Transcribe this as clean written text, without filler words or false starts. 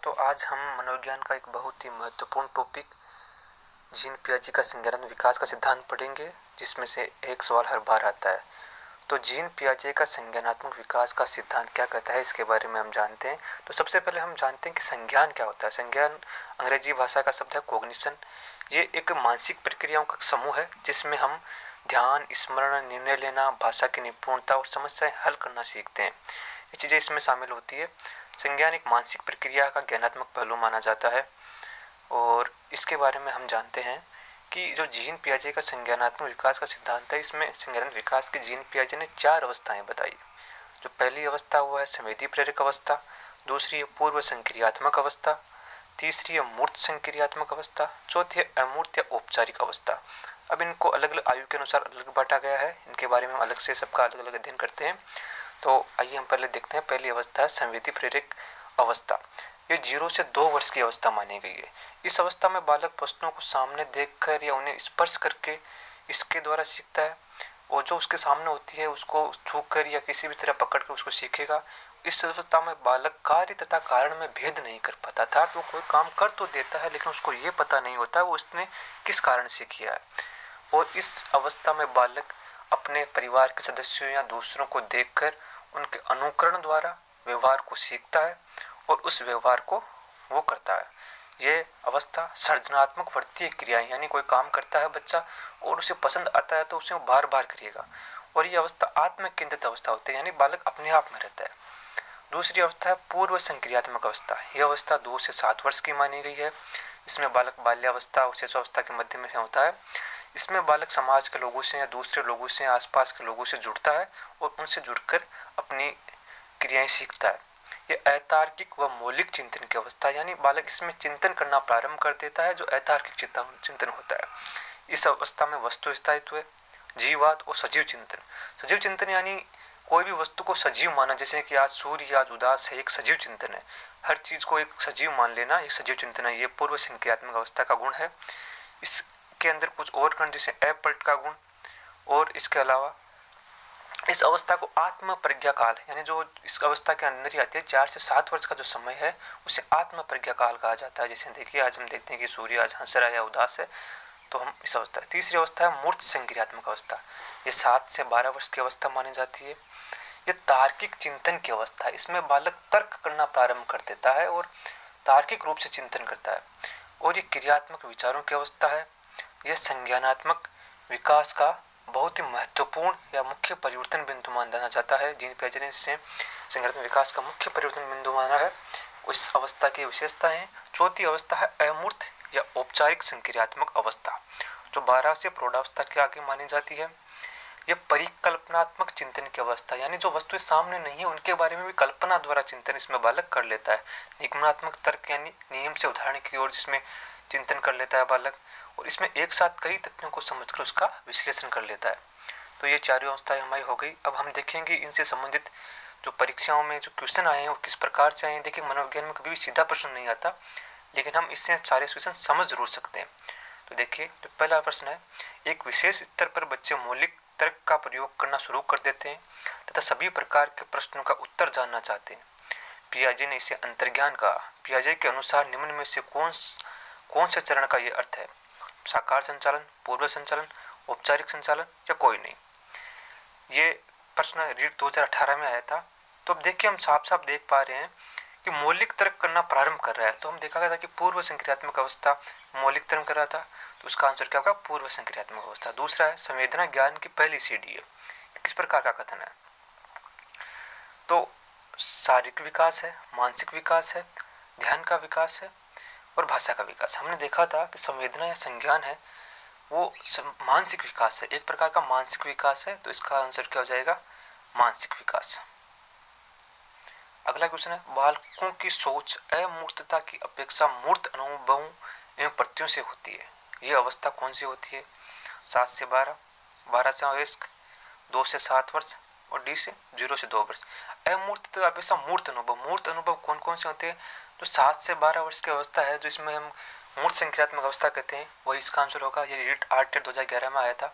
तो आज हम मनोविज्ञान का एक बहुत ही महत्वपूर्ण टॉपिक जीन पियाजे का संज्ञानात्मक विकास का सिद्धांत पढ़ेंगे, जिसमें से एक सवाल हर बार आता है। तो जीन पियाजे का संज्ञानात्मक विकास का सिद्धांत क्या कहता है, इसके बारे में हम जानते हैं। तो सबसे पहले हम जानते हैं कि संज्ञान क्या होता है। संज्ञान अंग्रेजी भाषा का शब्द है कॉग्निशन। ये एक मानसिक प्रक्रियाओं का समूह है जिसमें हम ध्यान, स्मरण, निर्णय लेना, भाषा की निपुणता और समस्याएं हल करना सीखते हैं। ये चीज़ें इसमें शामिल होती है। संज्ञान एक मानसिक प्रक्रिया का ज्ञानात्मक पहलू माना जाता है और इसके बारे में हम जानते हैं कि जो जीन पियाजे का संज्ञानात्मक विकास का सिद्धांत है, इसमें संज्ञानात्मक विकास के जीन पियाजे ने 4 अवस्थाएं बताई। जो पहली अवस्था वो है संवेदी प्रेरक अवस्था, दूसरी है पूर्व संक्रियात्मक अवस्था, तीसरी है मूर्त संक्रियात्मक अवस्था, चौथी है अमूर्त या औपचारिक अवस्था। अब इनको अलग अलग आयु के अनुसार अलग बांटा गया है। इनके बारे में हम अलग से सबका अलग अलग अध्ययन करते हैं। तो आइए हम पहले देखते हैं। पहली अवस्था है संवेदी प्रेरक अवस्था। ये 0 से 2 वर्ष की अवस्था मानी गई है। इस अवस्था में बालक वस्तुओं को सामने देखकर या उन्हें स्पर्श करके इसके द्वारा सीखता है, और जो उसके सामने होती है उसको छूकर या किसी भी तरह पकड़ कर उसको सीखेगा। इस अवस्था में बालक कार्य तथा कारण में भेद नहीं कर पाता था। तो कोई काम कर तो देता है, लेकिन उसको ये पता नहीं होता वो उसने किस कारण से किया है। और इस अवस्था में बालक अपने परिवार के सदस्यों या दूसरों को देखकर उनके अनुकरण द्वारा व्यवहार को सीखता है और उस व्यवहार को वो करता है। ये अवस्था सृजनात्मक वर्तीय क्रियाएं, यानी कोई काम करता है बच्चा और उसे पसंद आता है तो उसे बार बार करिएगा। और ये अवस्था आत्म केंद्रित अवस्था होती है, यानी बालक अपने आप में रहता है। दूसरी अवस्था है पूर्व संक्रियात्मक अवस्था। यह अवस्था 2 से 7 वर्ष की मानी गई है। इसमें बालक बाल्यावस्था और शिशुअवस्था के मध्य में होता है। इसमें बालक समाज के लोगों से या दूसरे लोगों से, आसपास के लोगों से जुड़ता है और उनसे जुड़कर अपनी क्रियाएं सीखता है। ये अतार्किक व मौलिक चिंतन की अवस्था, यानी बालक इसमें चिंतन करना प्रारंभ कर देता है, जो अतार्किक चिंतन होता है। इस अवस्था में वस्तु स्थायित्व, जीवात और सजीव चिंतन। सजीव चिंतन यानी कोई भी वस्तु को सजीव माना, जैसे कि आज सूर्य आज उदास है, एक सजीव चिंतन है। हर चीज को एक सजीव मान लेना एक सजीव चिंतन है। ये पूर्व संक्रियात्मक अवस्था का गुण है। इसके अंदर कुछ और गुण जैसे अपलट का गुण, और इसके अलावा इस अवस्था को आत्म प्रज्ञा काल, यानी जो इस अवस्था के अंदर ही आती है 4 से 7 वर्ष का जो समय है उसे आत्म प्रज्ञा काल कहा जाता है। जैसे देखिए आज हम देखते हैं कि सूर्य आज हंस रहा है या उदास है, तो हम इस अवस्था। तीसरी अवस्था है मूर्त संक्रियात्मक अवस्था। ये 7 से 12 वर्ष की अवस्था मानी जाती है। ये तार्किक चिंतन की अवस्था है। इसमें बालक तर्क करना प्रारंभ कर देता है और तार्किक रूप से चिंतन करता है। और ये क्रियात्मक विचारों की अवस्था है। यह संज्ञानात्मक विकास का बहुत ही महत्वपूर्ण या मुख्य परिवर्तन बिंदु माना जाता है। जीन पियाजे ने इसे संज्ञानात्मक विकास का मुख्य परिवर्तन बिंदु माना है। उस अवस्था की विशेषताएं। चौथी अवस्था है अमूर्त या औपचारिक संक्रियात्मक अवस्था, जो 12 से प्रौढ़ावस्था के आगे मानी जाती है। यह परिकल्पनात्मक चिंतन की अवस्था, यानी जो वस्तुएं सामने नहीं है उनके बारे में भी कल्पना द्वारा चिंतन इसमें बालक कर लेता है। निगमनात्मक तर्क, यानी नियम से उदाहरण की ओर जिसमें चिंतन कर लेता है बालक, और इसमें एक साथ कई तथ्यों को समझकर उसका विश्लेषण कर लेता है। तो ये चारों अवस्थाएं हमारी हो गई। अब हम देखेंगे इनसे संबंधित जो परीक्षाओं में जो क्वेश्चन आए हैं वो किस प्रकार से आए हैं। देखिए मनोविज्ञान में कभी भी सीधा प्रश्न नहीं आता, लेकिन हम इससे सारे क्वेश्चन समझ जरूर सकते हैं। तो देखिए जो पहला प्रश्न है, एक विशेष स्तर पर बच्चे मौलिक तर्क का प्रयोग करना शुरू कर देते हैं तथा सभी प्रकार के प्रश्नों का उत्तर जानना चाहते हैं। पियाजे ने इसे अंतर्ज्ञान कहा। पियाजे के अनुसार निम्न में से कौन से चरण का ये अर्थ है? साकार संचालन, पूर्व संचालन, औपचारिक संचालन या कोई नहीं? ये प्रश्न रीट 2018 में आया था। तो अब देखिए हम साफ साफ देख पा रहे हैं कि मौलिक तर्क करना प्रारंभ कर रहा है। तो हम देखा गया था कि पूर्व संक्रियात्मक अवस्था मौलिक तर्क कर रहा था, तो उसका आंसर क्या होगा? पूर्व संक्रियात्मक अवस्था। दूसरा है संवेदना ज्ञान की पहली सीढ़ी है। किस प्रकार का कथन है? तो शारीरिक विकास है, मानसिक विकास है, ध्यान का विकास है और भाषा का विकास। हमने देखा था कि संवेदना या संज्ञान है वो मानसिक विकास है, एक प्रकार का मानसिक विकास है। तो इसका आंसर क्या हो जाएगा? मानसिक विकास। अगला क्वेश्चन है, बालकों की सोच अमूर्तता की अपेक्षा मूर्त अनुभवों एवं प्रत्ययों से होती है। यह अवस्था कौन सी होती है? 7 से 12, 12 से वयस्क, 2 से 7 वर्ष और डी से 0 से 2 वर्ष। अमूर्तता की अपेक्षा मूर्त अनुभव कौन कौन से होते हैं? जो 7 से 12 वर्ष की अवस्था है, जो इसमें हम मूर्त संक्रियात्मक अवस्था कहते हैं, वही इसका आंसर होगा। ये रीट 8 2011 में आया था।